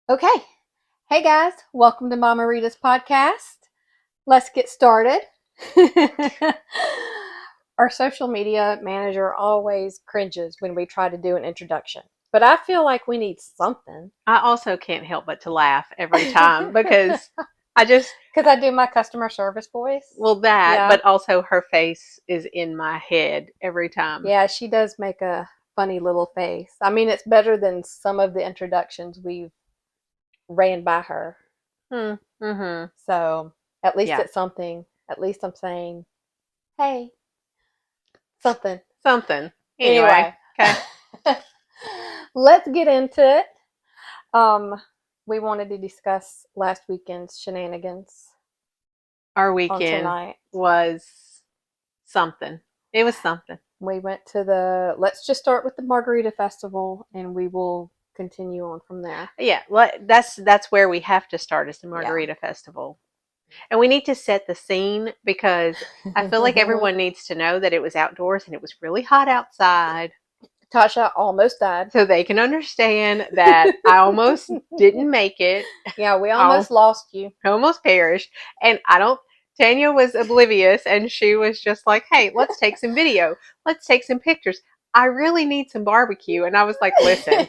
Okay. Hey guys, welcome to Mama Rita's podcast. Let's get started. Our social media manager always cringes when we try to do an introduction, but I feel like we need something. I also can't help but to laugh every time because I just, Because I do my customer service voice. well, that, Yeah. but also her face is in my head every time. Yeah, she does make a funny little face. I mean, it's better than some of the introductions we've ran by her. Mm-hmm. So at least Yeah, it's something. At least I'm saying, hey, something. something. Anyway, Anyway, okay. let's get into it. Um, we wanted to discuss last weekend's shenanigans Our on weekend tonight. was something. It was something. We went to let's just start with the Margarita Festival and we will continue on from there. Yeah, that's where we have to start is the Yeah. Margarita Festival. And we need to set the scene because I feel like everyone needs to know that it was outdoors and it was really hot outside. Tasha almost died. So they can understand that I almost didn't make it. Yeah, we I almost lost you. almost perished. And I don't, Tanya was oblivious and she was just like, hey, let's take some video. Let's take some pictures. I really need some barbecue. And I was like, listen,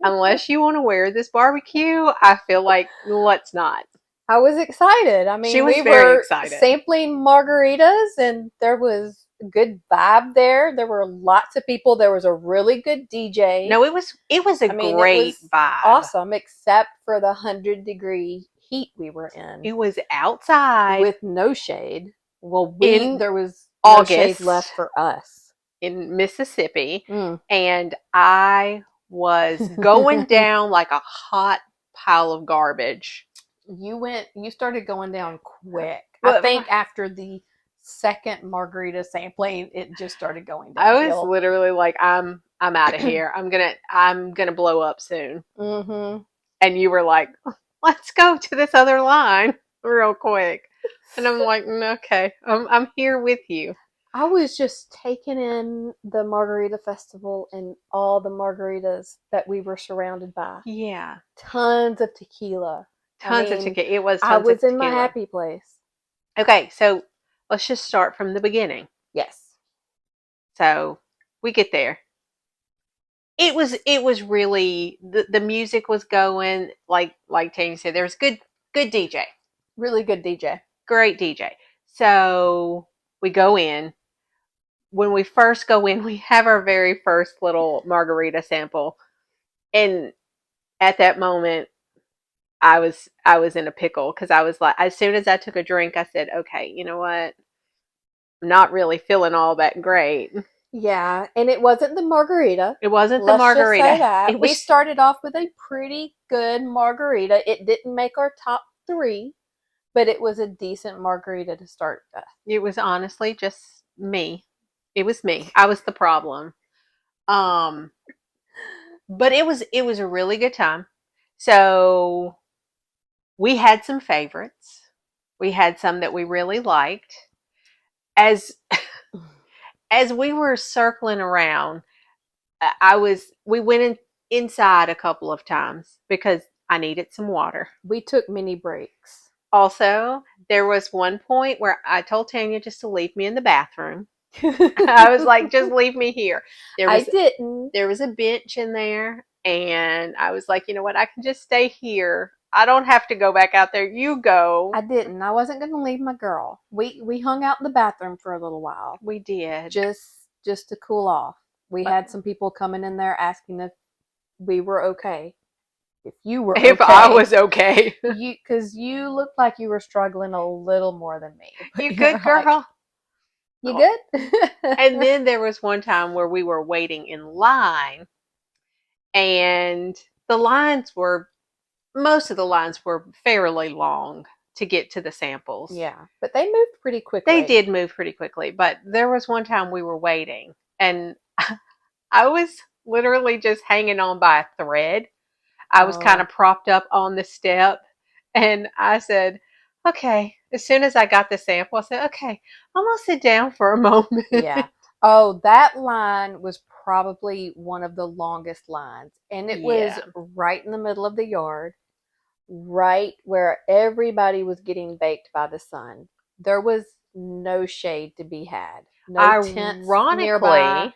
unless you want to wear this barbecue, I feel like let's not. I was excited. I She mean, was we very were excited. sampling margaritas and there was a good vibe there. There were lots of people. There was a really good DJ. No, it was a I mean, it great was vibe. awesome except for the 100-degree heat we were in It was outside with no shade. Well, in there was no shade August left for us. in Mississippi, Mm. and I was going down like a hot pile of garbage. You started going down quick. I Well, think after the second margarita sampling, it just started going I was downhill. literally like, I'm out of here. I'm gonna blow up soon. Mm-hmm. And you were like, let's go to this other line real quick. And I'm like, okay, I'm here with you. I was just taking in the margarita festival and all the margaritas that we were surrounded by. Yeah, Tons of tequila. I tons of mean, tequila. It was I tons of was in my tequila. happy place. Okay, so let's just start from the beginning. Yes. So we get there. It was really the music was going like Tanya said. There was good DJ, Really good DJ. great DJ. So we go in. When we first go in, we have our very first little margarita sample, and at that moment, I was in a pickle because I was like, as soon as I took a drink, I said, okay, you know what? I'm not really feeling all that great. Yeah, and it wasn't the margarita. It wasn't the Let's just say margarita. that. It We was started off with a pretty good margarita. It didn't make our top three, but it was a decent margarita to start with. it was honestly just me. It was me. I was the problem. Um, but it was a really good time. So we had some favorites. We had some that we really liked. As as we were circling around, we went inside a couple of times because I needed some water. We took mini breaks. Also, there was one point where I told Tanya just to leave me in the bathroom. I was like, just leave me here. There I was didn't. there was a bench in there, and I was like, you know what? I can just stay here. I don't have to go back out there. You go. I didn't. I wasn't going to leave my girl. We hung out in the bathroom for a little while, We did. just to cool off. We But had some people coming in there asking if we were okay. If you were if I okay. was okay, Because you looked like you were struggling a little more than me. But you you're good, like, girl? you Oh. good? And then there was one time where we were waiting in line, and the lines were most of the lines were fairly long to get to the samples. Yeah, but they moved pretty They quickly. did move pretty quickly, but there was one time we were waiting, and I was literally just hanging on by a thread. I was kind Oh, of propped up on the step, and I said, okay. As soon as I got the sample, I said, okay, I'm going to sit down for a moment. yeah. Oh, that line was probably one of the longest lines. And it was Yeah. right in the middle of the yard, right where everybody was getting baked by the sun. There was no shade to be had, no tents nearby. Ironically,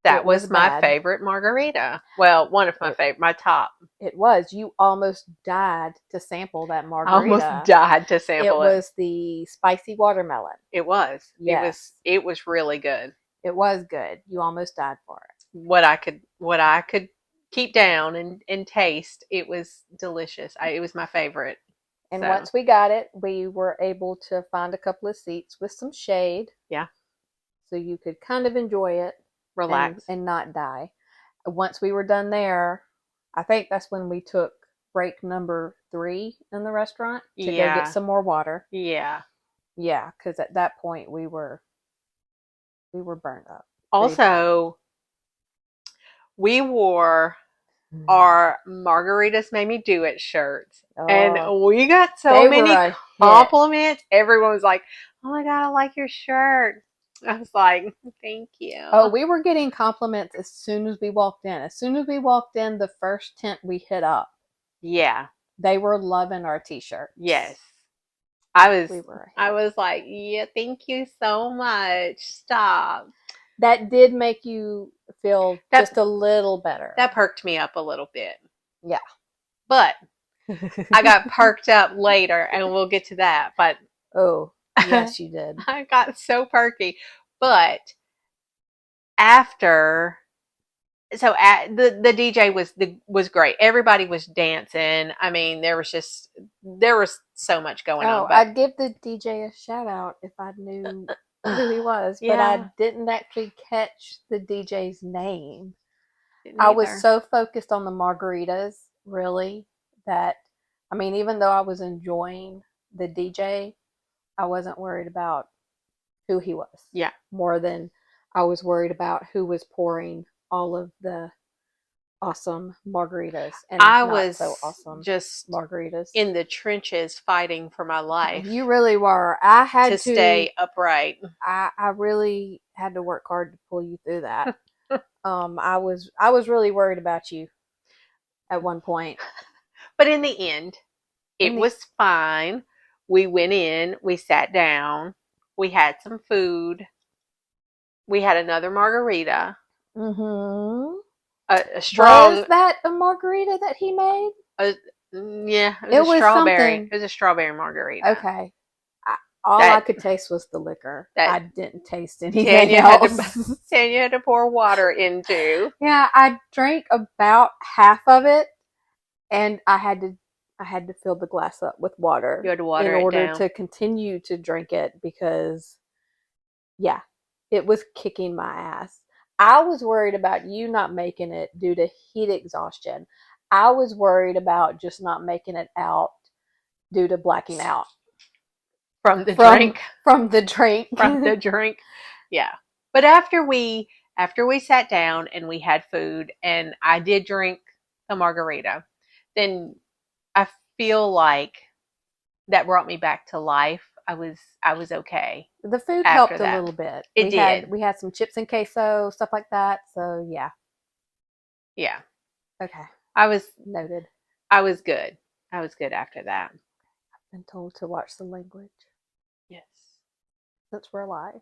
that It was was my bad. favorite margarita. Well, one of my It, favorite, my top. it was. You almost died to sample that I almost margarita. died to It sample it. was the spicy watermelon. It was. It was. Yes, It was really good. it was good. You almost died for it. What I could keep down and taste. It was delicious. It was my favorite. And So once we got it, we were able to find a couple of seats with some shade yeah, so you could kind of enjoy it and relax. not die. Once we were done there, I think that's when we took break number 3 in the restaurant to go get Yeah, some more water. yeah. Yeah, because at that point we were burned up pretty bad. Also, we wore Mm. our margaritas made me do it shirts, and Oh, we got so they were many a hit. compliments. Everyone was like, "Oh my god, I like your shirt." I was like, "Thank Oh, you." we were getting compliments as soon as we walked in. As soon as we walked in, the first tent we hit up, Yeah. they were loving our t-shirts. Yes. I was. We were a I hit. was like, "Yeah, thank you so much." Stop. That did make you feel That just a little better. that perked me up a little bit, Yeah. but I got perked up later, and we'll get to that. But Oh, I yes, you did. got so perky. But after, the DJ was great. Everybody was dancing. I mean, there was so much going Oh, on. But I'd give the DJ a shout out if I knew who he was, but yeah, I didn't actually catch the DJ's name. didn't I was either. so focused on the margaritas, really, that I mean, even though I was enjoying the DJ, I wasn't worried about who he was Yeah, more than I was worried about who was pouring all of the awesome margaritas and I not was so awesome just margaritas. in the trenches fighting for my You life really were. to stay upright. I really had to work hard to pull you through that. I was really worried about you at one point. But in the end, In it the was fine. We went in, we sat down, we had some food, we had another margarita, mm-hmm. a Was strong, that a margarita that he made? a, yeah, it was It a was strawberry. something. It was a strawberry margarita. Okay. All I That could taste was the liquor. that I didn't taste anything Tanya had to else. Tanya had to pour water into. Yeah, I drank about half of it, and I had to fill the glass up with You water had to in water it order down to continue to drink it because yeah, it was kicking my ass. I was worried about you not making it due to heat exhaustion. I was worried about just not making it out due to blacking out from the from drink. from the drink. From the drink. Yeah. But after we sat down and we had food and I did drink the margarita, then I feel like that brought me back to life. I was okay The food after helped a that. little bit. It We did. had some chips and queso, stuff like that. So yeah. Yeah. Okay. I was Noted. I was good. I was good after that. Been told to watch the language Yes. since we're live.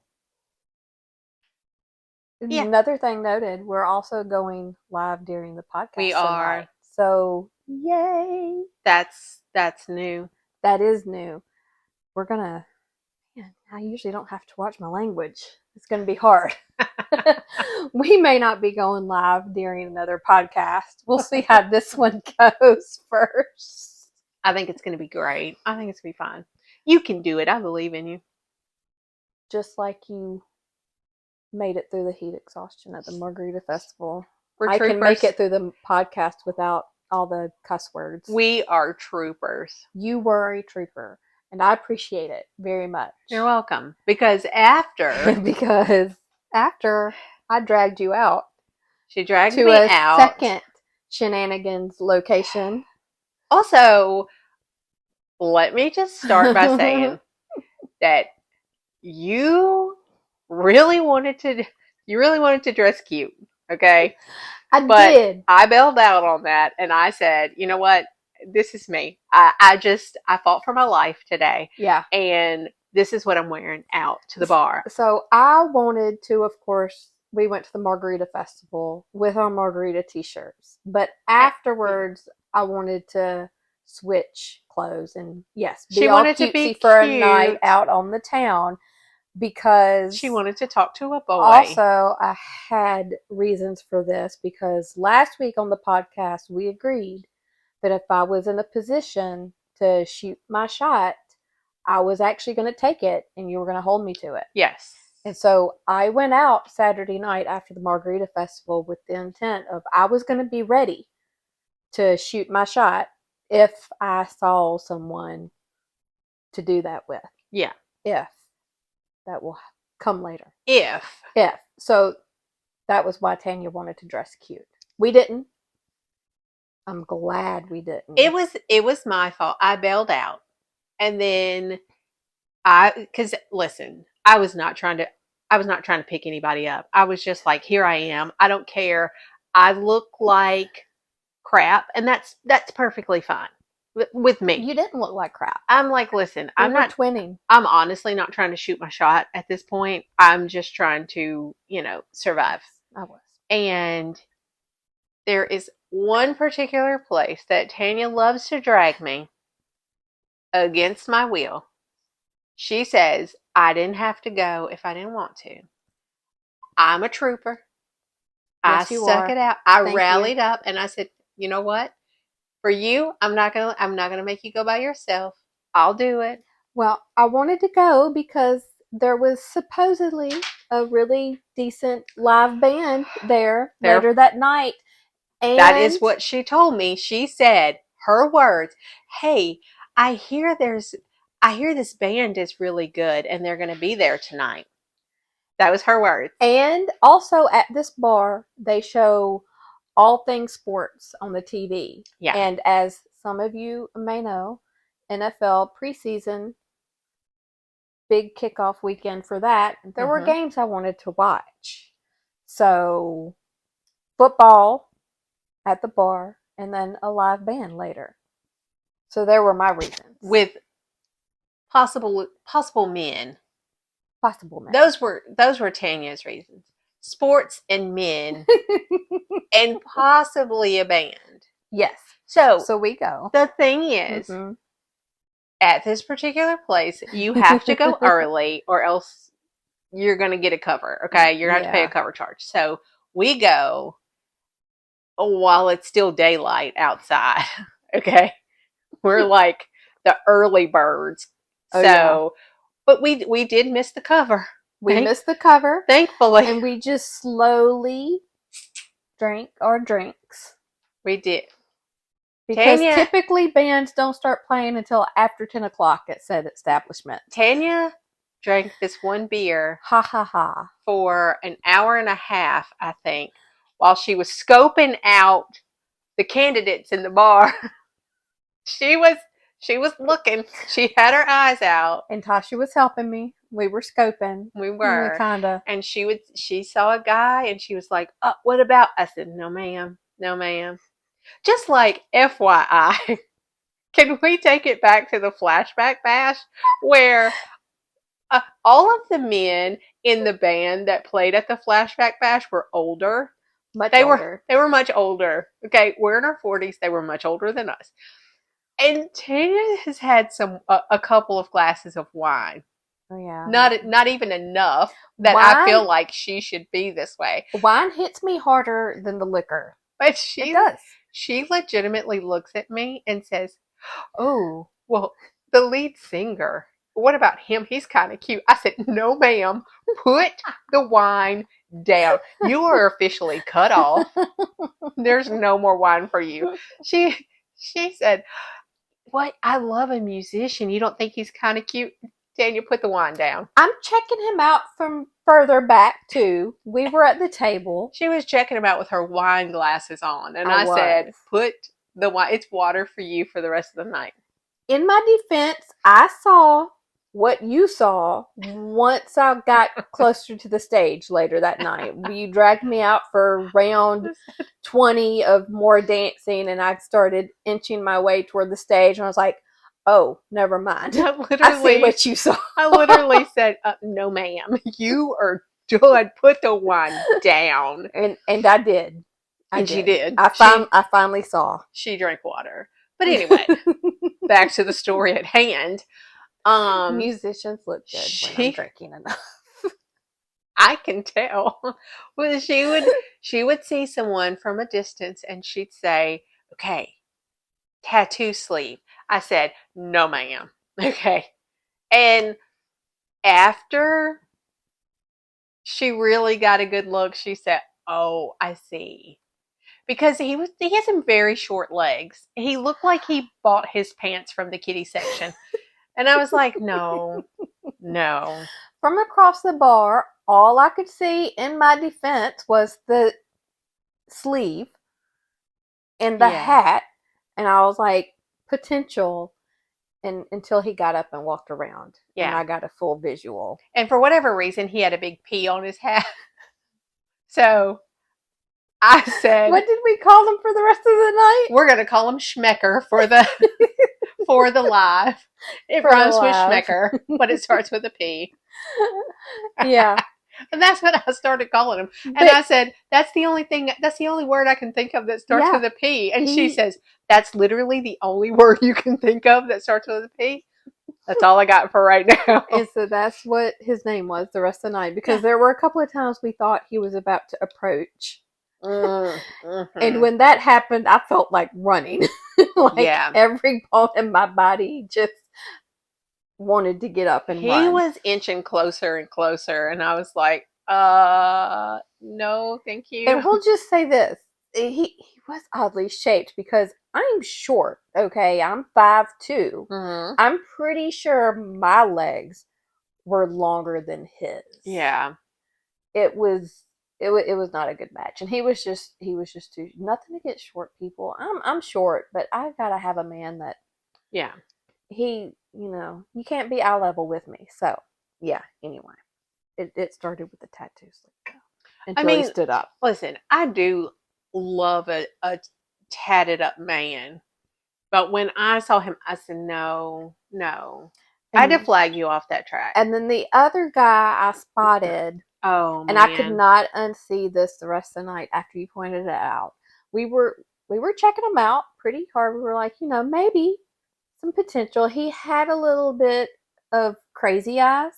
Yeah, Another thing noted, we're also going live during the we podcast tonight. are. So yay. That's new. That is new. We're gonna man, I usually don't have to watch my language. It's gonna be hard. We may not be going live during another podcast. We'll see how this one goes first. I think it's going to be great. I think it's going to be fine. You can do it. I believe in you. Just like you made it through the heat exhaustion at the Margarita Festival. We're I can make troopers. it through the podcast without all the cuss words. We are troopers. You were a trooper, and I appreciate it very much. You're welcome. Because after because after I dragged you out she dragged to me a out, second shenanigans location. also, let me just start by saying that you really wanted to you really wanted to dress cute. Okay. I But did. I bailed out on that and I said, you know what? This is me. I fought for my life today. Yeah. And this is what I'm wearing out to the bar. So I wanted to, of course, we went to the Margarita Festival with our margarita t-shirts. But afterwards, I wanted to switch clothes and, yes, She be all wanted to be cutesy for a night cute. out on the town because She wanted to talk to a boy. also I had reasons for this because last week on the podcast, we agreed that if I was in a position to shoot my shot, I was actually going to take it and you were going to hold me to it. Yes. And so I went out Saturday night after the Margarita Festival with the intent of I was going to be ready to shoot my shot if I saw someone to do that with. Yeah. If that will come later. If. If. So that was why Tanya wanted to dress cute. We didn't. I'm glad we didn't. It was my fault. I bailed out. And then cuz listen, I was not trying to pick anybody up. I was just like, here I am. I don't care. I look like crap and that's perfectly fine with me. You didn't look like crap. I'm like, listen, We were twinning. I'm honestly not trying to shoot my shot at this point. I'm just trying to, survive. I was. And there is one particular place that Tanya loves to drag me against my will. She says I didn't have to go if I didn't want to. I'm a trooper. I Yes, you suck are. it out. I Thank you. rallied up and I said, you know what? For you, I'm not gonna make you go by yourself. I'll do it. Well, I wanted to go because there was supposedly a really decent live band there There, later that night. that is And what she told me. She said her words, "Hey, I hear there's I hear this band is really good and they're going to be there tonight." That was her words. and also at this bar they show all things sports on the TV. Yeah. And as some of you may know, NFL preseason, big kickoff weekend for that, there were games I wanted to watch. So, football at the bar and then a live band later. So there were my reasons. With possible men. Possible men. Those were Tanya's reasons. Sports and men and possibly a band. Yes. So we go. the thing is, at this particular place, you have to go early or else you're going to get a cover. Okay. You're going to have to pay a cover charge. So we go while it's still daylight outside. Okay. We're like the early birds. Oh, So, yeah. but we did miss the cover. We missed the cover. Thankfully. And we just slowly drank our drinks. We did. Because Tanya, typically bands don't start playing until after 10 o'clock at said establishment. Tanya drank this one beer. Ha ha ha. For an hour and a half, I think, while she was scoping out the candidates in the bar. She was looking. She had her eyes out. And Tasha was helping me. We were scoping. We were. Kind of. And she saw a guy and she was like, "Oh, what about?" I said, "No, ma'am. No, ma'am." Just like FYI, can we take it back to the flashback bash where all of the men in the band that played at the flashback bash were older? They were much older. Okay, we're in our 40s. They were much older than us. And Tanya has had a couple of glasses of wine. Oh, yeah. Not even enough that wine, I feel like she should be this way. Wine hits me harder than the liquor. But it does. She legitimately looks at me and says, "Oh, well, the lead singer. What about him? He's kind of cute." I said, "No, ma'am. Put the wine down. You are officially cut off. There's no more wine for you." She said, "What? I love a musician. You don't think he's kind of cute?" Tanya, put the wine down. I'm checking him out from further back too. We were at the table. She was checking him out with her wine glasses on, and I said, "Put the wine. It's water for you for the rest of the night." In my defense, I saw what you saw once I got closer to the stage later that night. You dragged me out for round 20 of more dancing, and I started inching my way toward the stage, and I was like, oh, never mind. I see what you saw. I literally said, no, ma'am, you are good. Put the wine down. And I did. She did. I finally saw. She drank water. But anyway, back to the story at hand. Musicians look good when I'm drinking enough. I can tell. Well, she would see someone from a distance and she'd say, okay, tattoo sleeve. I said, no, ma'am. Okay. And after she really got a good look, she said, oh, I see. Because he had some very short legs. He looked like he bought his pants from the kiddie section. And I was like, no. From across the bar, all I could see in my defense was the sleeve and the hat. And I was like, potential. And until he got up and walked around. Yeah. And I got a full visual. And for whatever reason, he had a big P on his hat. So I said, what did we call him for the rest of the night? We're going to call him Schmecker for the for the live. It rhymes with Schmecker, but it starts with a P. Yeah. And that's what I started calling him. And I said, that's the only word I can think of that starts with a P. And she says, that's literally the only word you can think of that starts with a P? That's all I got for right now. And so that's what his name was the rest of the night. Because there were a couple of times we thought he was about to approach. Mm-hmm. And when that happened, I felt like running. Every bone in my body just wanted to get up and run. He was inching closer and closer, and I was like, no, thank you. And we'll just say this. He was oddly shaped because I'm short, okay? I'm 5'2". Mm-hmm. I'm pretty sure my legs were longer than his. Yeah. It was not a good match. And he was just too, nothing against short people. I'm short, but I've got to have a man that, he, you can't be eye level with me. So, yeah, anyway. It started with the tattoo sleeve though. Until he stood up. Listen, I do love a tatted up man. But when I saw him, I said, no. I had to flag you off that track. And then the other guy I spotted. Oh, man. And I could not unsee this the rest of the night after you pointed it out. We were checking him out pretty hard. We were like, maybe some potential. He had a little bit of crazy eyes.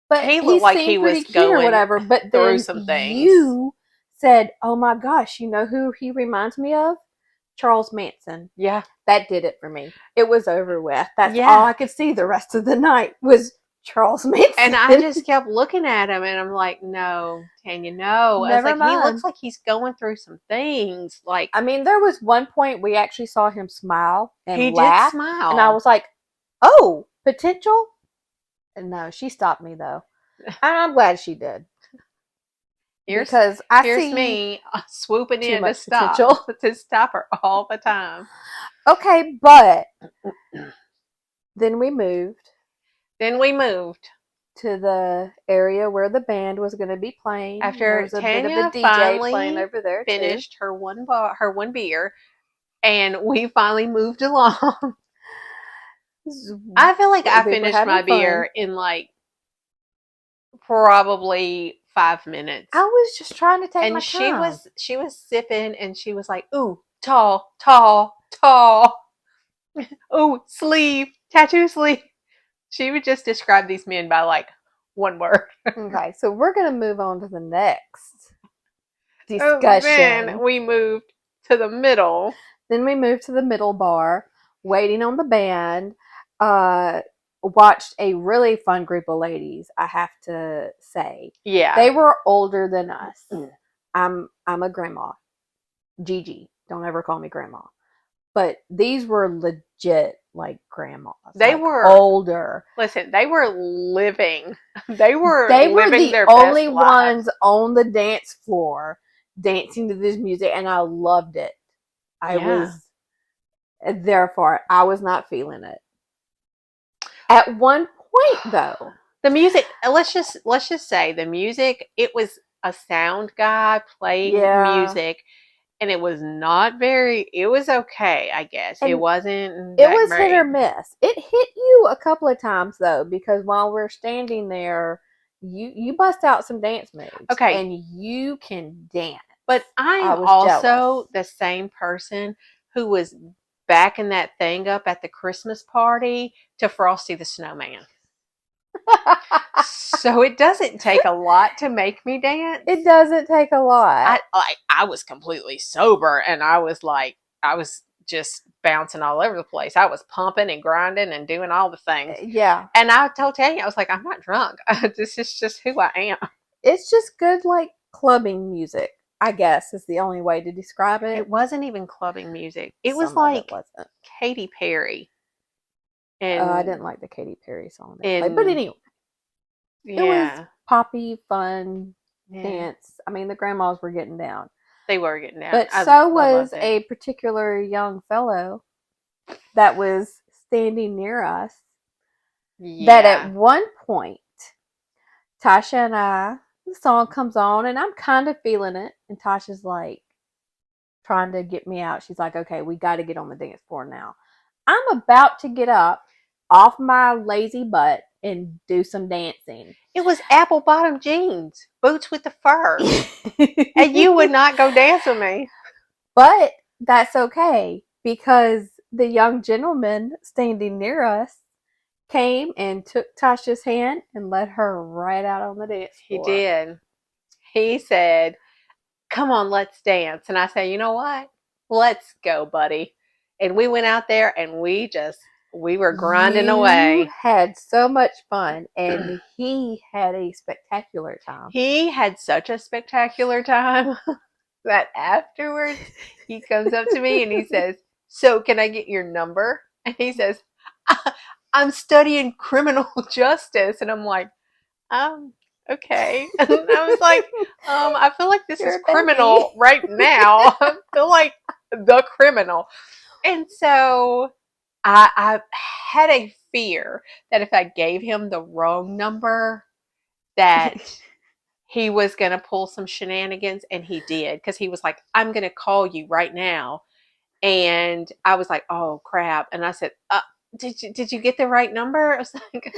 But he looked like he was going or whatever. But through some things. You said, "Oh my gosh, you know who he reminds me of? Charles Manson." Yeah, that did it for me. It was over with. That's all I could see the rest of the night was Charles Manson. And I just kept looking at him, and I'm like, "No, Tanya, no." Never mind. He looks like he's going through some things. Like, I mean, there was one point we actually saw him smile and he laugh, did smile, and I was like, "Oh, potential." No, she stopped me though. And I'm glad she did. Because here's me swooping in to stop her all the time. Okay, but then we moved. To the area where the band was going to be playing. After Tanya finally playing over there finished her one beer, and we finally moved along. I feel like I finished my beer in like probably 5 minutes. I was just trying to take my time. And she was sipping, and she was like, "Ooh, tall. Ooh, sleeve, tattoo sleeve." She would just describe these men by like one word. Okay, so we're gonna move on to the next discussion. Then we moved to the middle. Then we moved to the middle bar, waiting on the band. Watched a really fun group of ladies, I have to say. Yeah. They were older than us. I'm a grandma. Gigi. Don't ever call me grandma. But these were legit like grandmas. They were older. Listen, they were living. They were living their best only lives. Ones on the dance floor dancing to this music, and I loved it. I was, therefore, I was not feeling it. At one point, though. The music, let's just say the music, it was a sound guy playing Yeah. music, and it was not very, it was okay, I guess. It And wasn't it that was hit or great. miss. It hit you a couple of times though, because while we're standing there, you bust out some dance moves, Okay, and you can dance. but I I am was jealous. also the same person who was backing that thing up at the Christmas party to Frosty the Snowman. So it doesn't take a lot to make me dance. It doesn't take a lot. I was completely sober, and I was just bouncing all over the place. I was pumping and grinding and doing all the things. Yeah. And I told Tanya, I was like, I'm not drunk. This is just who I am. It's just good, like, clubbing music, I guess, is the only way to describe It it. wasn't even clubbing music. It was Some of it like wasn't. Katy Perry I and didn't like the Katy Perry song they played. But and anyway, it was yeah, poppy, fun, yeah. dance. I mean, the grandmas were getting down. They were getting down. But I so was loved it. a particular young fellow that was standing near us, that at Yeah. one point, Tasha and I, the song comes on, and I'm kind of feeling it. And Tasha's like trying to get me out. She's like, okay, we got to get on the dance floor now. I'm about to get up off my lazy butt and do some dancing. It was apple bottom jeans, boots with the fur. And you would not go dance with me. But that's okay, because the young gentleman standing near us came and took Tasha's hand and led her right out on the dance He floor. did. He said, come on, let's dance. And I said, you know what? Let's go, buddy. And we went out there and we were grinding You away. had so much fun, and he had a spectacular time. He had such a spectacular time that afterwards he comes up to me and he says, so can I get your number? And he says, I'm studying criminal justice. And I'm like, um, okay. And I was like, I feel like this You're is a baby. criminal right now. I feel like the criminal. And so I had a fear that if I gave him the wrong number, that he was going to pull some shenanigans, and he did, because he was like, I'm going to call you right now. And I was like, oh crap. And I said, did you get the right number? I was like,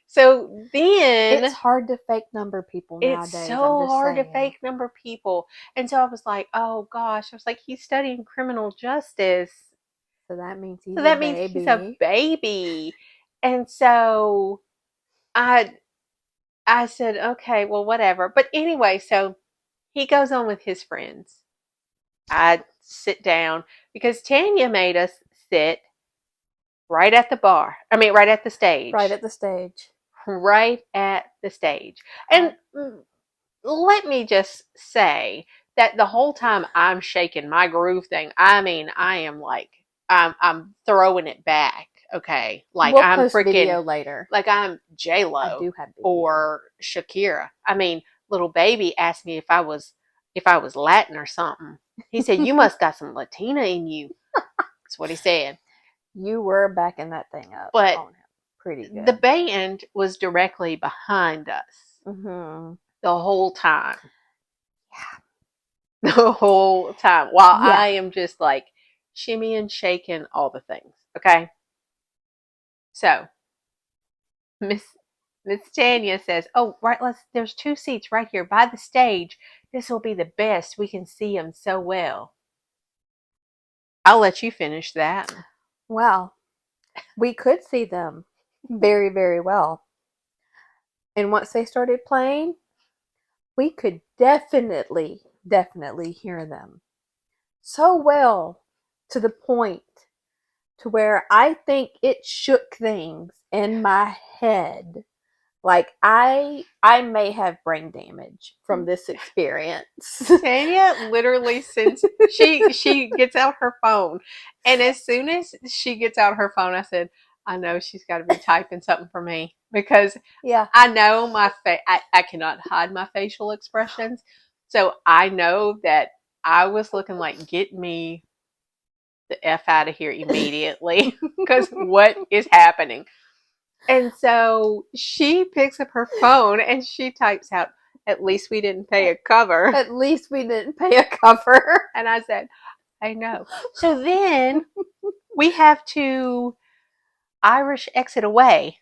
so It's then hard to fake number people it's nowadays. I'm so just hard to saying. fake number people. And so I was like, oh gosh. I was like, he's studying criminal justice. So that means So he's a that means he's a baby. baby. And so I I said, okay, well, whatever. But anyway, so he goes on with his friends. I sit down because Tanya made us sit right at the bar. I mean, right at the Right stage. at the stage. Right at the stage. I And let me just say that the whole time I'm shaking my groove thing, I mean, I am like, I'm throwing it back. Okay. Like We'll I'm post freaking, video later. like I'm I J-Lo do have video. or Shakira. I mean, little baby asked me if I was Latin or something. He said, you must got some Latina in you. That's what he said. You were backing that thing up But on him pretty the good. band was directly behind us Mm-hmm. the whole time. The whole time while Yeah. I am just like shimmying, shaking, all the things. Okay. So Miss Miss Tanya says, oh, right, there's two seats right here by the stage. This will be the best. We can see them so well. I'll let you finish that. Well, we could see them very, very well. And once they started playing, we could definitely, definitely hear them so well, to the point to where I think it shook things in my head. Like, I may have brain damage from this experience. Tanya literally sends she gets out her phone, and as soon as she gets out her phone, I said, I know she's got to be typing something for me, because Yeah. I know I cannot hide my facial expressions. So I know that I was looking like, get me the F out of here immediately. Because what is happening? And so she picks up her phone and she types out, "At least we didn't pay a cover." At least we didn't pay a cover. And I said, "I know." So then we have to Irish exit away.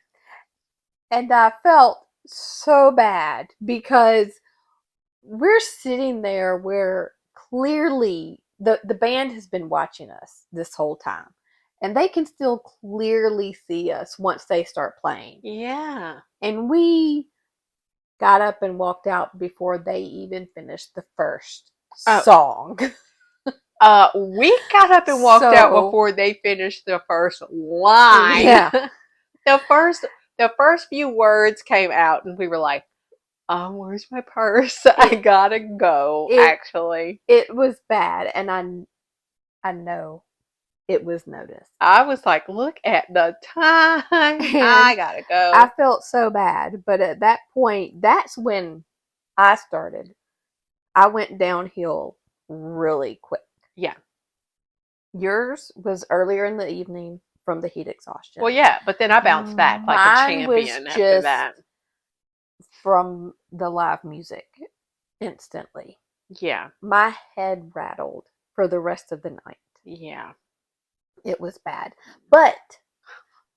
And I felt so bad because we're sitting there where clearly the band has been watching us this whole time. And they can still clearly see us once they start playing. Yeah. And we got up and walked out before they even finished the first Oh, song. we got up and walked out So, before they finished the first line. yeah, the first the first few words came out and we were like, where's my purse? I it gotta go, it actually. it was bad, and I know it was noticed. I was like, look at the time. And I gotta I go. felt so bad, but at that point, that's when I started. I went downhill really quick. Yeah. Yours was earlier in the evening from the heat Well, exhaustion. yeah, but then I bounced back like a Mine was champion after just that. from the live music instantly. Yeah. My head rattled for the rest of the night. Yeah. It was bad. But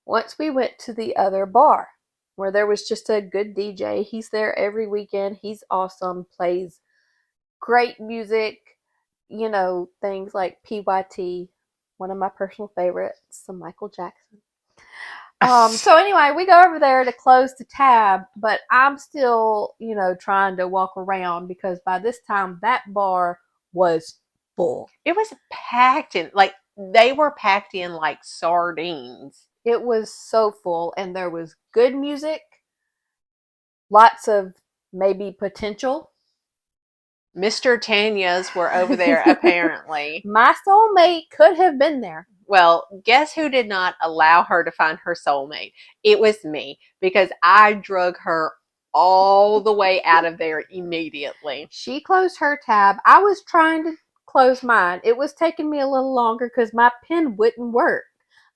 once we went to the other bar where there was just a good DJ, he's there every weekend. He's awesome, plays great music, things like PYT, one of my personal favorites, some Michael Jackson. So anyway, we go over there to close the tab, but I'm still, trying to walk around because by this time that bar was full. It was packed in, like, they were packed in like sardines. It was so full, and there was good music, lots of maybe potential. Mr. Tanya's were over there, apparently. My soulmate could have been there. Well, guess who did not allow her to find her soulmate? It was me, because I drug her all the way out of there immediately. She closed her tab. I was trying to close mine. It was taking me a little longer because my pen wouldn't work.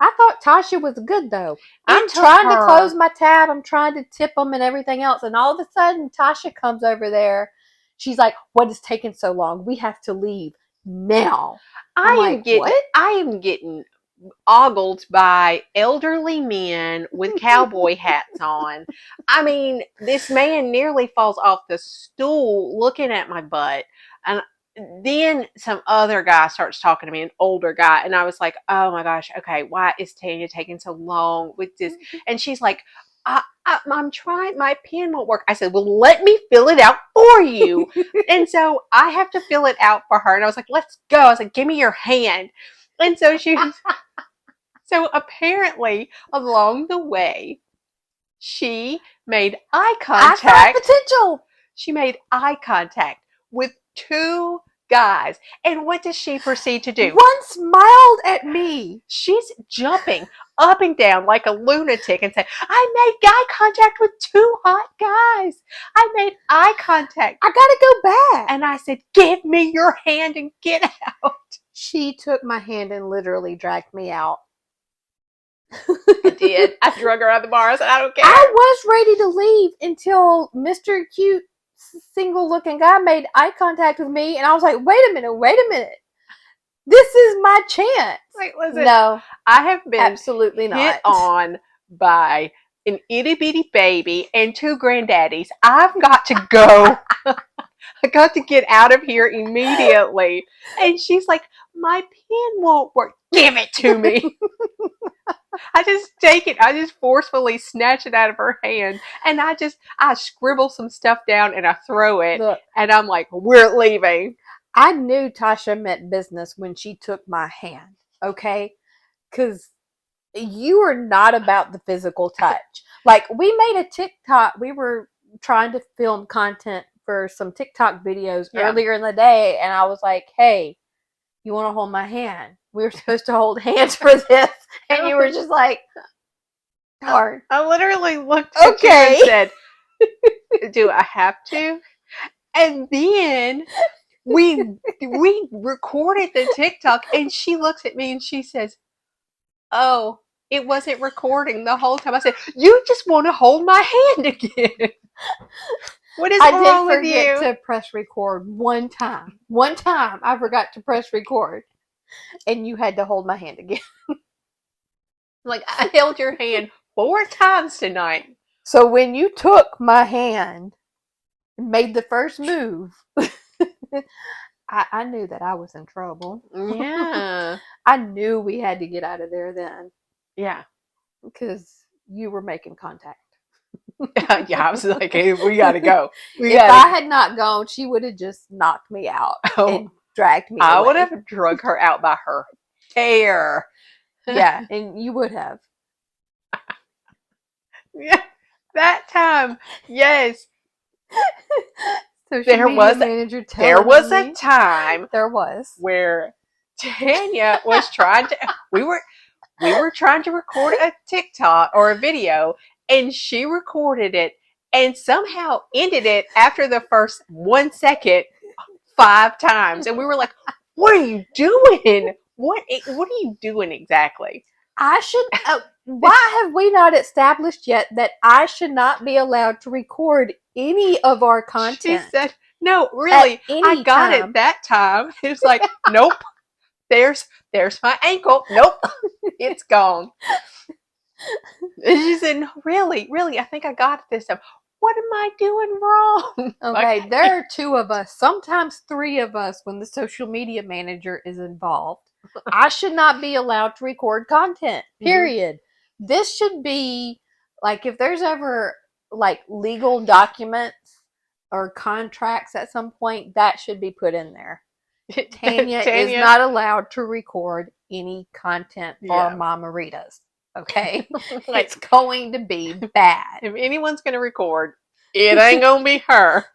I thought Tasha was good though. It I'm took trying to close her. my tab. I'm trying to tip them and everything else. And all of a sudden, Tasha comes over there. She's like, "What is taking so long? We have to leave now." I'm I like, am getting. "What?" I am getting ogled by elderly men with cowboy hats on. I mean, this man nearly falls off the stool looking at my butt. And then some other guy starts talking to me, an older guy. And I was like, oh my gosh, okay, why is Tanya taking so long with this? And she's like, I'm trying, my pen won't work. I said, well, let me fill it out for you. And so I have to fill it out for her. And I was like, let's go. I was like, give me your hand. And so she was, so apparently, along the way, she made eye I saw contact. potential. She made eye contact with two guys. And what does she proceed to do? One smiled at me. She's jumping up and down like a lunatic and saying, I made eye contact with two hot guys. I made eye contact. I gotta go back. And I said, give me your hand and get out. She took my hand and literally dragged me out. I did. I drug her out of the bar. I said, I don't care. I was ready to leave until Mr. Cute, single looking guy made eye contact with me, and I was like, wait a minute. This is my chance. Like, listen, No, I have been absolutely hit not. on by an itty bitty baby and two granddaddies. I've got to go. I got to get out of here immediately. And she's like, my pen won't work. Give it to me. I just take it. I just forcefully snatch it out of her hand. And I scribble some stuff down and I throw it. Look, And I'm like, we're leaving. I knew Tasha meant business when she took my hand, okay? Because you are not about the physical touch. Like, we made a TikTok. We were trying to film content for some TikTok videos earlier in the day, and I was like, hey, you want to hold my hand? We were supposed to hold hands for this, and you were just like, darn. I literally looked at you and said, do I have to? And then we recorded the TikTok, and she looks at me and she says, oh, it wasn't recording the whole time. I said, "You just want to hold my hand again? What is I did wrong with forget you?" to press record one time. One time I forgot to press record, and you had to hold my hand again. Like, I held your hand 4 times tonight. So when you took my hand and made the first move, I knew that I was in trouble. Yeah. I knew we had to get out of there then Yeah. because you were making contact. Yeah, I was like, hey, we gotta go. We If I gotta had not gone, she would have just knocked me out go. and dragged me I would away. have drug her out by her hair. Yeah, and you would have. Yeah, that time, yes. Social There media was manager there telling was on a me. time There was. where Tanya was trying to we were trying to record a TikTok or a video, and she recorded it and somehow ended it after the first 1 second 5 times, and we were like, "What are you doing? What are you doing exactly?" I should. Why have we not established yet that I should not be allowed to record any of our She content said, "No, at really, I any got it time? that time." It was like, "Nope, there's my ankle. Nope, it's gone." And she said, "No, really, really, I think I got it this time. What am I doing wrong?" Like, Okay, there are two of us, sometimes three of us when the social media manager is involved. I should not be allowed to record content, mhm. period. This should be like if there's ever like legal documents or contracts at some point, that should be put in there. Tanya is Tanya, not allowed to record any content for yeah, margaritas. Okay? It's like, going to be bad. if anyone's gonna record, it ain't gonna be her.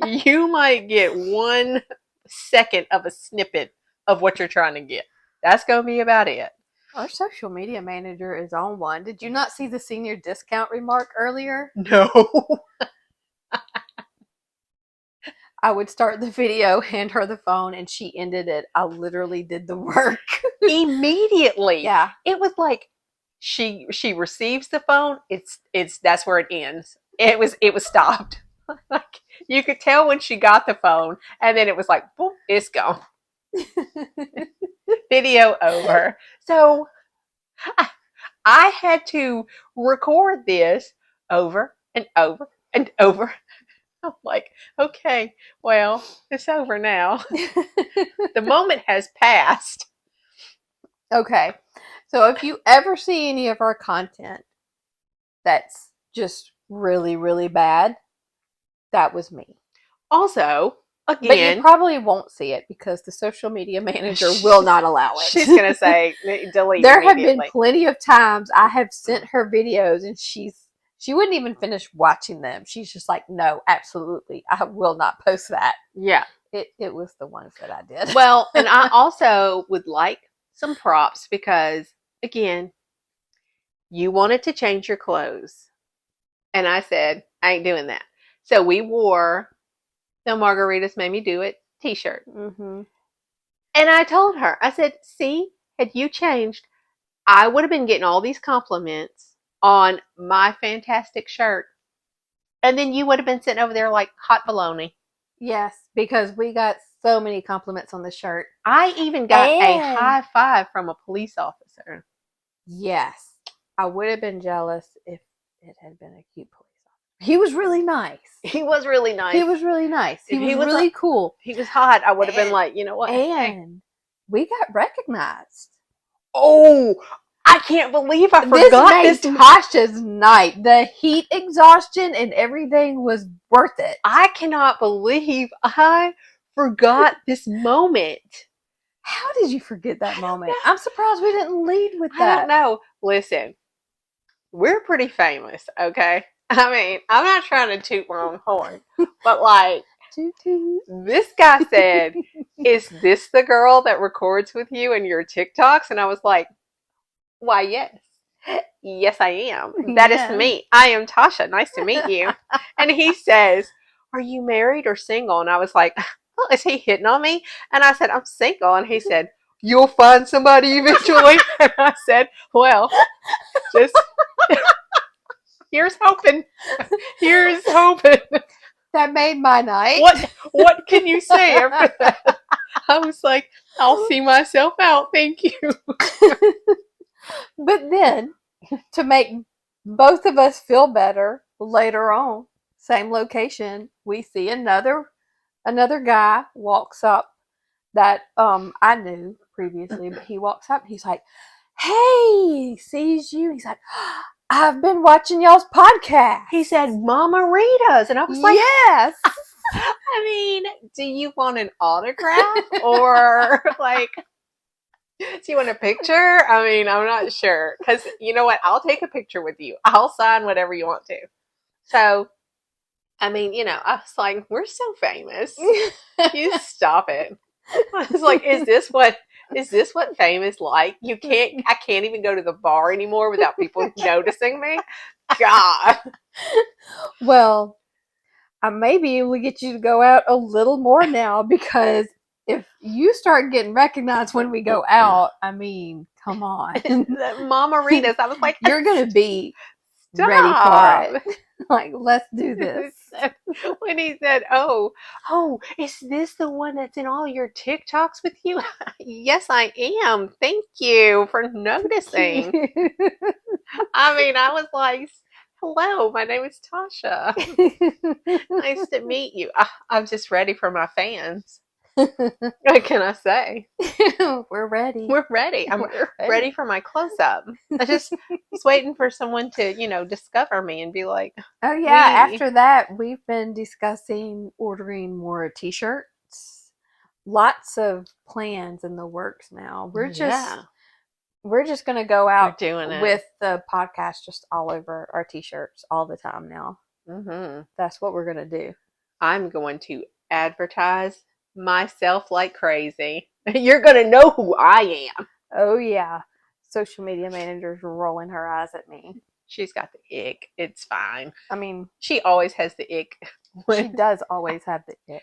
You might get 1 second of a snippet of what you're trying to get. That's gonna be about it. Our social media manager is on one. Did you not see the senior discount remark earlier? No. I would start the video, hand her the phone, and she ended it. I literally did the work. Immediately. Yeah. It was like she receives the phone, it's that's where it ends. It was stopped. Like, you could tell when she got the phone, and then it was like, boom, it's gone. Video over. So I, I had to record this over and over and over. I'm like, okay, well, it's over now. The moment has passed. Okay. So if you ever see any of our content that's just really, really bad, that was me. Also, But you again, probably won't see it because the social media manager will she's, not allow she's it. gonna say delete There have been immediately. plenty of times I have sent her videos and she wouldn't even finish watching them. She's just like, no, absolutely, I will not post that. Yeah. It was the ones that I did. Well, and I also would like some props because, again, you wanted to change your clothes. And I said, I ain't doing that. So we wore the Margaritas Made Me Do It t-shirt. Mm-hmm. And I told her, I said, see, had you changed, I would have been getting all these compliments on my fantastic shirt. And then you would have been sitting over there like hot bologna. Yes, because we got so many compliments on the shirt. I even got a And high five from a police officer. yes, I would have been jealous if it had been a cute police officer. He was really nice. He was really nice. He was really nice. He If was really cool. he was hot, I would have been And, like, you know what? Hey. and we got recognized. Oh, I can't believe I This forgot made this. Tasha's night. The heat exhaustion and everything was worth it. I cannot believe I forgot this moment. How did you forget that I don't moment? know. I'm surprised we didn't lead with I don't that. know. Listen, we're pretty famous, okay? I mean, I'm not trying to toot my own horn, but like, Toot toot. this guy said, "Is this the girl that records with you in your TikToks?" And I was like, "Why, yes. Yes, I am. That is Yeah. me. I am Tasha. Nice to meet you." And he says, "Are you married or single?" And I was like, "Oh, is he hitting on me?" And I said, "I'm single." And he said, you'll find somebody eventually. And I said, well, just here's hoping. Here's hoping. That made my night. What can you say after that? I was like, I'll see myself out. Thank you. But then, to make both of us feel better, later on, same location, we see another guy walks up that I knew previously, but he walks up and he's like, "Hey," sees you. He's like, "I've been watching y'all's podcast." He said, margaritas. And I was like, "Yes." I mean, do you want an autograph or like, do you want a picture? I mean, I'm not sure. Because you know what? I'll take a picture with you. I'll sign whatever you want to. So, I mean, I was like, we're so famous. You stop it. I was like, is this what fame is like? I can't even go to the bar anymore without people noticing me. God. Well, I may be able to get you to go out a little more now, because if you start getting recognized when we go out, I mean, come on. Margaritas. I was like, You're going to be stop. ready for it. Like, let's do this. When he said, oh, is this the one that's in all your TikToks with you? Yes, I am. Thank you for noticing. I mean, I was like, hello, my name is Tasha. Nice to meet you. I'm just ready for my fans. What can I say? We're ready. We're ready. I'm ready for my close up. I just was waiting for someone to, discover me and be like, Oh yeah, after that we've been discussing ordering more t-shirts. Lots of plans in the works now. We're just going to go out doing it with the podcast just all over our t-shirts all the time now. Mm-hmm. That's what we're going to do. I'm going to advertise myself like crazy. You're going to know who I am. Oh yeah. Social media manager's rolling her eyes at me. She's got the ick. It's fine. I mean, she always has the ick. She does always have the ick.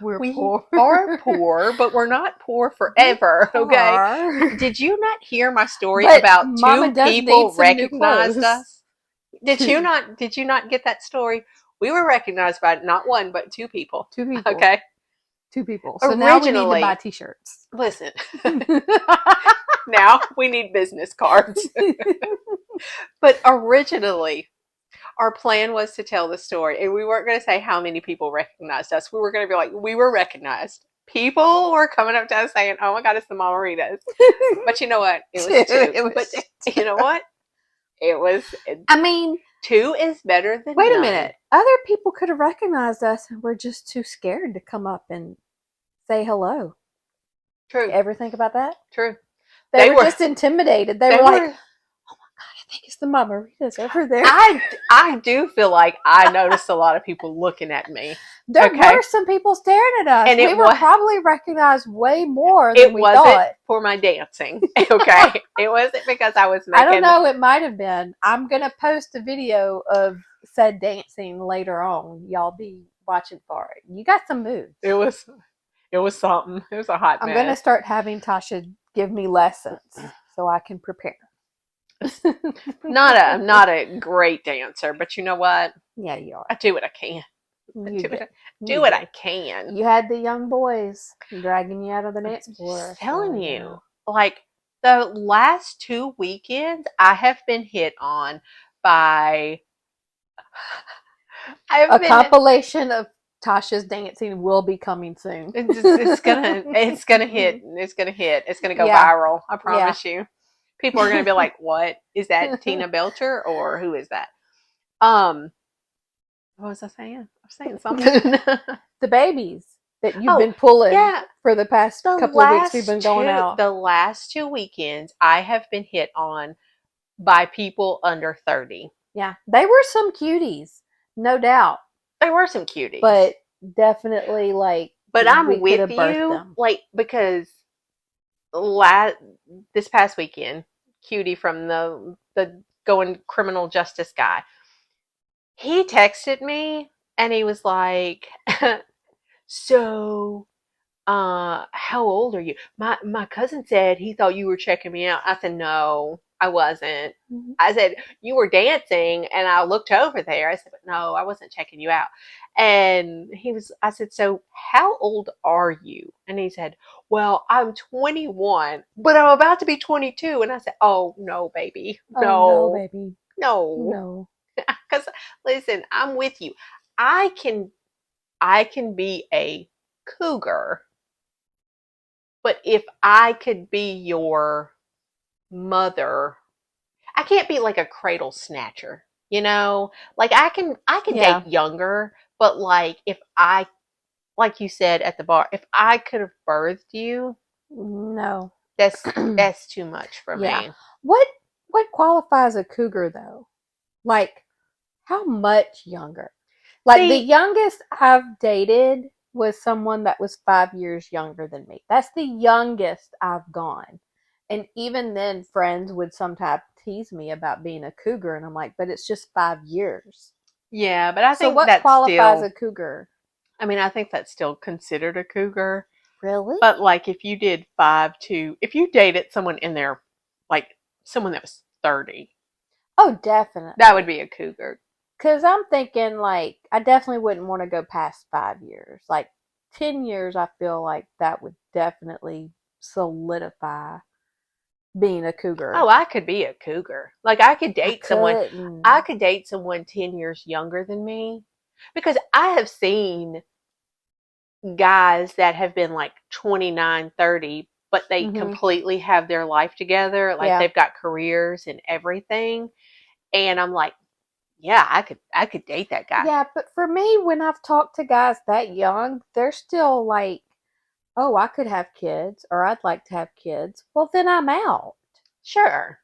We poor. Are poor, but we're not poor forever. Okay. Did you not hear my story about Mama two people recognized us? Did you not get that story? We were recognized by not one, but two people. Two people. Okay. Two people. So now we need to buy t-shirts. Listen. Now we need business cards. But originally, our plan was to tell the story, and we weren't going to say how many people recognized us. We were going to be like, we were recognized. People were coming up to us saying, "Oh my God, it's the Margaritas." But you know what? It was two. But you know what? It was. I mean, two is better than Wait none. a minute. Other people could have recognized us and we're just too scared to come up and say hello. True. Ever think about that? True. They were just intimidated. They were like, "Oh my God, I think it's the Margaritas over there." I do feel like I noticed a lot of people looking at me. There were some people staring at us. And we were probably recognized way more than we thought. It wasn't for my dancing. Okay. It wasn't because I was making... I don't know. It might have been. I'm going to post a video of said dancing later on. Y'all be watching for it. You got some moves. It was something. It was a hot mess. I'm going to start having Tasha give me lessons so I can prepare. I'm not a great dancer, but you know what? Yeah, you are. I do what I can. Do what I can. You had the young boys dragging you out of the dance floor. I'm telling you, like the last 2 weekends, I have been hit on by a compilation of Tasha's dancing will be coming soon. It's gonna hit. It's gonna go viral. I promise you. People are gonna be like, "What is that? Tina Belcher or who is that?" What was I saying? I was saying something. The babies that you've been pulling for the past couple of weeks we've been going out. The last 2 weekends, I have been hit on by people under 30. Yeah, they were some cuties, no doubt. They were some cuties, but definitely like. But I'm with you, like because this past weekend, cutie from the going criminal justice guy. He texted me and he was like, "So, how old are you? My cousin said he thought you were checking me out. I said, no, I wasn't. Mhm. I said, you were dancing and I looked over there. I said, but no, I wasn't checking you out. And I said, so how old are you? And he said, well, I'm 21, but I'm about to be 22. And I said, oh, no, baby. Oh no, No, baby. no. No. Because listen, I'm with you. I can, I can be a cougar, but if I could be your mother, I can't be like a cradle snatcher, you know? Like I can Yeah. date younger, but like if I like you said at the bar, if I could have birthed you, No. that's too much for Yeah. me. What what qualifies a cougar though? Like how much younger? Like the See, youngest I've dated was someone that was 5 years younger than me. That's the youngest I've gone. And even then, friends would sometimes tease me about being a cougar. And I'm like, but it's just 5 years. yeah, but I So think what that's qualifies a still cougar? I mean, I think that's still considered a cougar. Really? But like if you did if you dated someone in there, like someone that was 30, Oh, that would definitely. be a cougar. Because I'm thinking, like, I definitely wouldn't want to go past 5 years. Like, 10 years, I feel like that would definitely solidify being a Oh, cougar. I could be a cougar. Like I I couldn't. could date someone 10 years younger than me because I have seen guys that have been like 29, 30, but they Mm-hmm. completely have their life together. Like Yeah. they've got careers and everything. And I'm like, yeah, I could date that guy. Yeah, but for me, when I've talked to guys that young, they're still like, oh, I could have kids or I'd like to have kids. Well, then I'm out. Sure.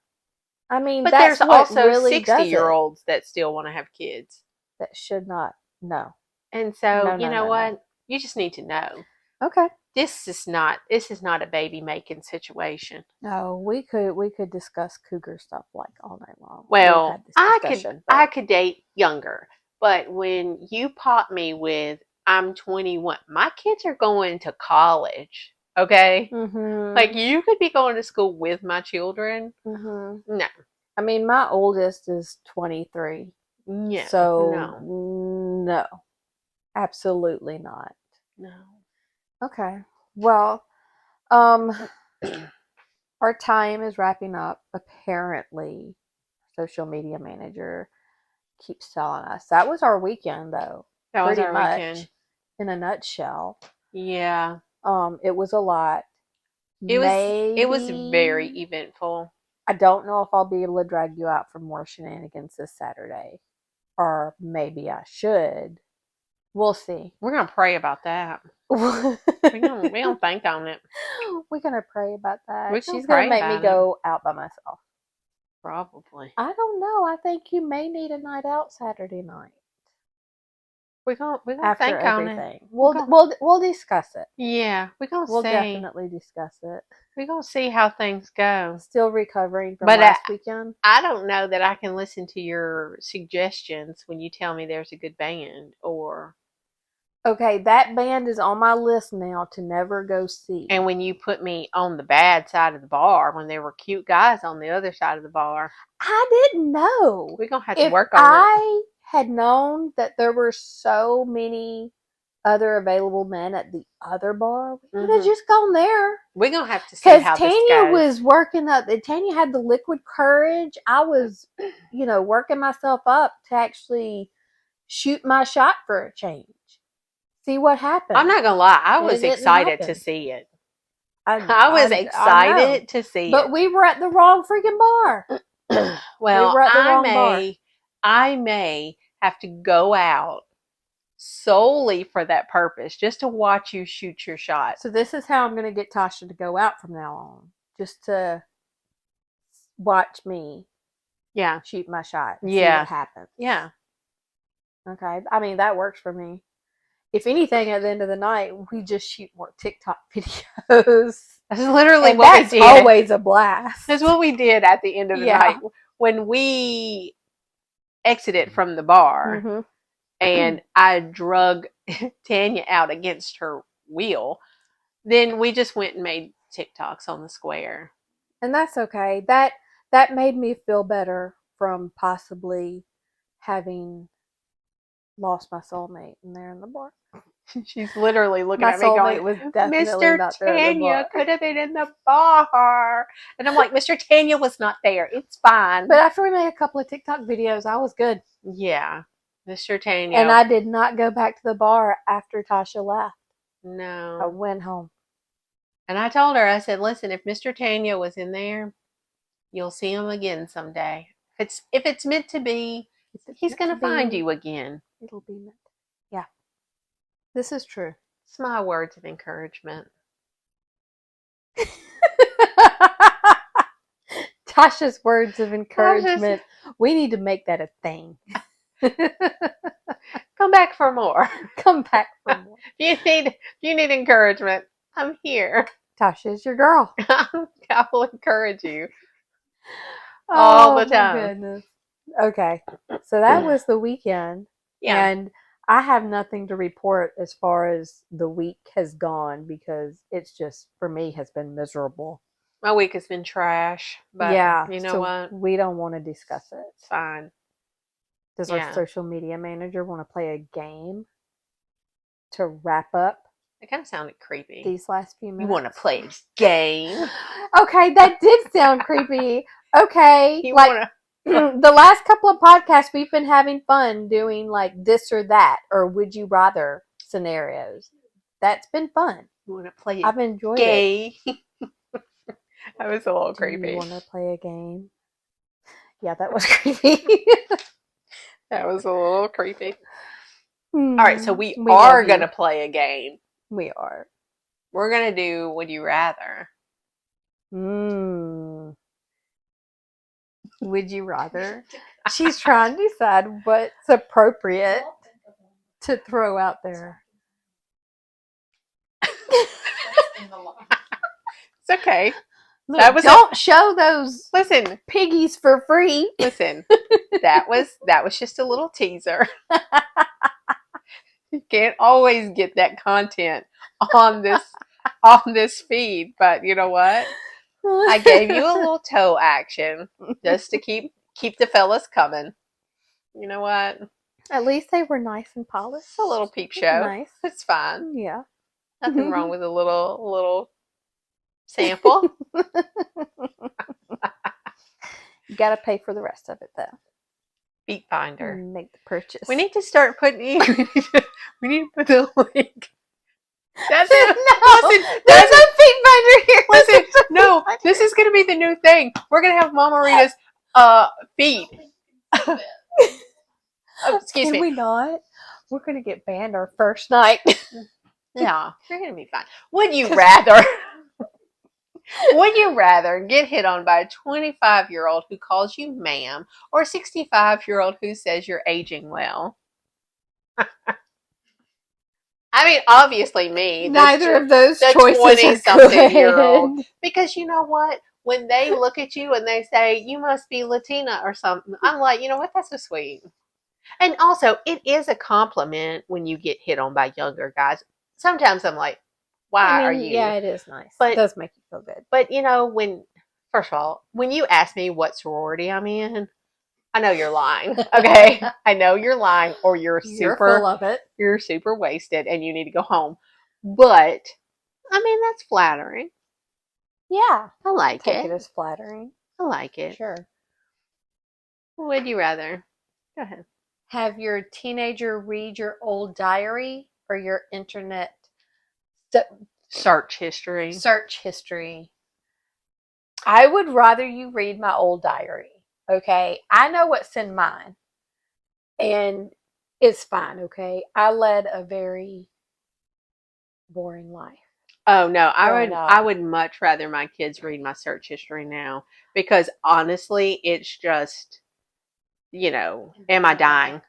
I mean, But that's there's what also really does it. sixty-year-olds that still want to have kids. That should not. No. And so, No, you no, know no, no. what? You just need to know. Okay. This is not a baby making situation. No, we could discuss cougar stuff like all night long. We've Well, had this I could discussion, I but could date younger, but when you pop me with I'm 21, my kids are going to college. Okay? Like mhm, you could be going to school with my children. mhm. No. I mean, my oldest is 23. No. So No. no, absolutely not. No. Okay. Well, um our time is wrapping up. Apparently, social media manager keeps telling us. That was our weekend though. That was Pretty our weekend. much in a nutshell. Yeah. It was a lot. It was very Maybe eventful. I don't know if I'll be able to drag you out for more shenanigans this Saturday, or maybe I should. We'll see. We're gonna pray about that. We're We don't think on it. gonna pray about We're that. gonna She's gonna pray make me about it. go out by myself. Probably. I don't know. I think you may need a night out Saturday night We're gonna after think on it. everything. We're We'll gonna we'll we'll discuss it. Yeah, we're gonna We'll see. definitely discuss it. We're gonna see how things go. Still recovering from But last weekend. I don't know that I can listen to your suggestions when you tell me there's a good band or Okay, that band is on my list now to never go see. and when you put me on the bad side of the bar when there were cute guys on the other side of the bar. I didn't know. We're gonna have to If work on it. I had known that there were so many other available men at the other bar, we would have Hmm. just gone there. We're gonna have to see Because how this Tanya goes. was working up, Tanya had the liquid courage. I was, working myself up to actually shoot my shot for a change. See what I'm happened. not gonna lie, I And it was didn't excited to happen. see it. I, I was I know. excited to see But it. we were at the wrong freaking bar. We Well, were at the I wrong bar. may I may have to go out solely for that purpose, just to watch you shoot your shot. So this is how I'm going to get Tasha to go out from now on. Just to watch me Yeah. shoot my shot and see what Yeah. happens. Yeah. Okay. I mean, that works for me. If anything, at the end of the night, we just shoot more TikTok videos. That's literally And what we that's did. always a blast. That's what we did at the end of the Yeah. night when we exited from the bar Mm-hmm. and I drug Tanya out against her will. Then we just went and made TikToks on the square. And that's okay. That made me feel better from possibly having lost my soulmate in there in the bar. She's literally looking My at me going, soulmate was definitely Mr. not there at the Tanya bar. could have been in the bar. And I'm like, Mr. Tanya was not there. It's fine. But after we made a couple of TikTok videos, I was good. Yeah. Mr. Tanya. And I did not go back to the bar after Tasha left. I No. went home. And I told her, I said, listen, if Mr. Tanya was in there, you'll see him again someday. If it's meant to be, he's going to find you again. It'll be meant. Yeah. This is true. It's my words of encouragement. Tasha's words of encouragement. We need to make that a thing. Come back for more. Come back for more. If you need encouragement, I'm here. Tasha's your girl. I will encourage you all the time. Oh, my goodness. Okay. So that was the weekend. Yeah. And I have nothing to report as far as the week has gone because it's just, for me, has been miserable. My week has been trash, but yeah, you know so what? We don't want to discuss it. It's fine. Does our social media manager want to play a game to wrap up? It kind of sounded creepy. These last few minutes. You want to play a game? Okay, that did sound creepy. Okay, You like wanna... the last couple of podcasts, we've been having fun doing like this or that or would you rather scenarios. That's been fun. You want to play? I've enjoyed it. That was a little creepy. Do you want to play a game? Yeah, that was creepy. That was a little creepy. All right, so we are going to play a game. We are. We're going to do Would You Rather. Would you rather? She's trying to decide what's appropriate to throw out there. It's okay. Look, don't show those piggies for free. Listen, that was just a little teaser. You can't always get that content on this feed, but you know what? I gave you a little toe action just to keep the fellas coming. You know what? At least they were nice and polished. It's a little peep show. Nice. It's fine. Yeah. Nothing wrong with a little sample. You gotta pay for the rest of it though. Feet finder. Make the purchase. We need to start putting we need to put the link. That's it. No, listen, there's no feet finder here. Listen, no, this is gonna be the new thing. We're gonna have Mama Rita's feet. Excuse me. Can we not? We're gonna get banned our first night. Yeah, you're gonna be fine. Would you rather get hit on by a 25-year-old who calls you ma'am or a 65-year-old who says you're aging well? I mean, obviously me. Neither of those choices 20-something-year-old. Because you know what? When they look at you and they say, you must be Latina or something, I'm like, you know what? That's so sweet. And also, it is a compliment when you get hit on by younger guys. Sometimes I'm like, why are you? Yeah, it is nice. But, it does make you feel good. But, you know, first of all, when you ask me what sorority I'm in, I know you're lying, okay? I know you're lying or you're super full of it. You're super wasted and you need to go home. But, I mean, that's flattering. Yeah. I like Take it as flattering. I like it. Sure. Would you rather? Go ahead. Have your teenager read your old diary or your internet search history? Search history. I would rather you read my old diary. Okay? I know what's in mine. And it's fine, okay? I led a very boring life. Oh no, I would much rather my kids read my search history now because honestly, it's just, you know, am I dying?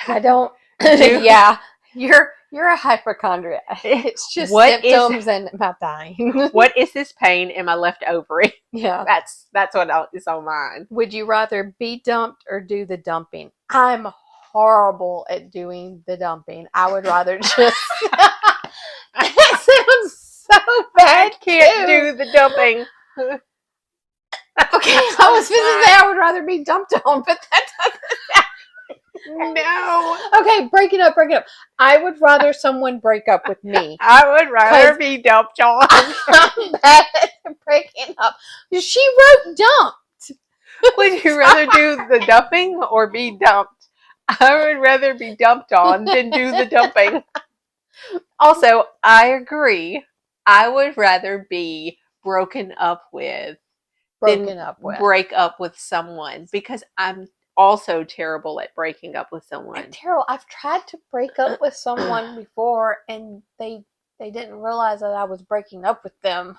I don't. Yeah, you're a hypochondriac. It's just symptoms and am I dying? What is this pain? Am I left ovary? Yeah, that's what is on mine. Would you rather be dumped or do the dumping? I'm horrible at doing the dumping. I would rather just. It sounds so bad can't too. do the dumping. Okay, I was going to say I would rather be dumped on, but that doesn't. No. Okay, break it up. I would rather someone break up with me. I would rather be dumped on. I'm bad at breaking up. She wrote dumped. Would you rather do the dumping or be dumped? I would rather be dumped on than do the dumping. Also, I agree. I would rather be broken up with than Broken up with. break up with someone because I'm also terrible at breaking up with I'm someone. terrible. I've tried to break up with someone before, and they didn't realize that I was breaking up with them.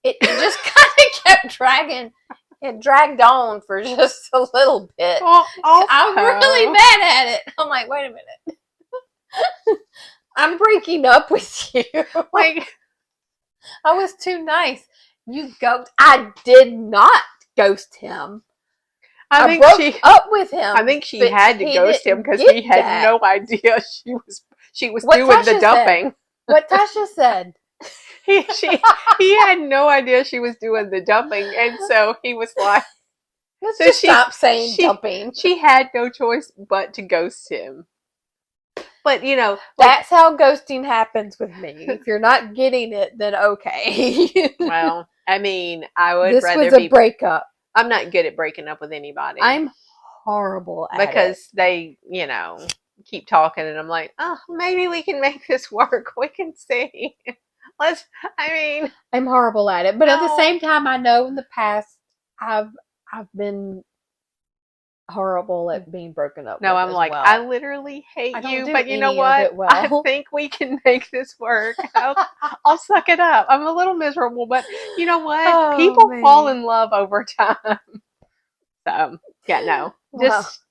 It just kind of kept dragging. It dragged on for just a little bit. Well, also, I'm really mad at it. I'm like, wait a minute. I'm breaking up with you. like, I was too nice. You ghost. I did not ghost him. I broke up with him. I think she had to ghost him because he had no idea she was what doing Tasha the dumping. Said. What Tasha said. He had no idea she was doing the dumping, and so he was like, Let's just stop saying dumping. She had no choice but to ghost him. But that's how ghosting happens with me. If you're not getting it, then okay. Well, I mean, I would this rather was a breakup. I'm not good at breaking up with anybody. I'm horrible at because it. they, keep talking, and I'm like, oh, maybe we can make this work. We can see. I'm horrible at it, but at the same time, I know in the past I've been horrible at being broken up. No, with I'm as like, well. I literally hate you, but you know what? Well. I think we can make this work. I'll suck it up. I'm a little miserable, but you know what? People fall in love over time. So yeah, no,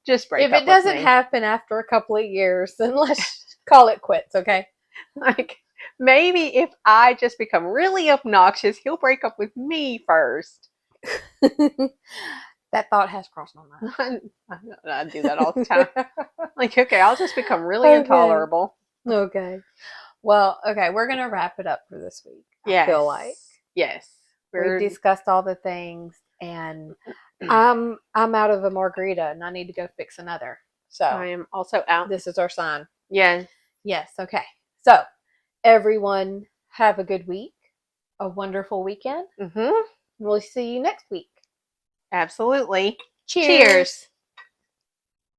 just break up. If it doesn't happen after a couple of years, then let's call it quits, okay? Like maybe if I just become really obnoxious, he'll break up with me first. That thought has crossed my mind. I do that all the time. Like, okay, I'll just become really intolerable. Okay. Well, okay, we're gonna wrap it up for this week. Yes. I feel like. Yes. We discussed all the things, and I'm out of a margarita, and I need to go fix another. So I am also out. This is our sign. Yes. Yes. Okay. So everyone, have a good week, a wonderful weekend. Mm-hmm. We'll see you next week. Absolutely. Cheers.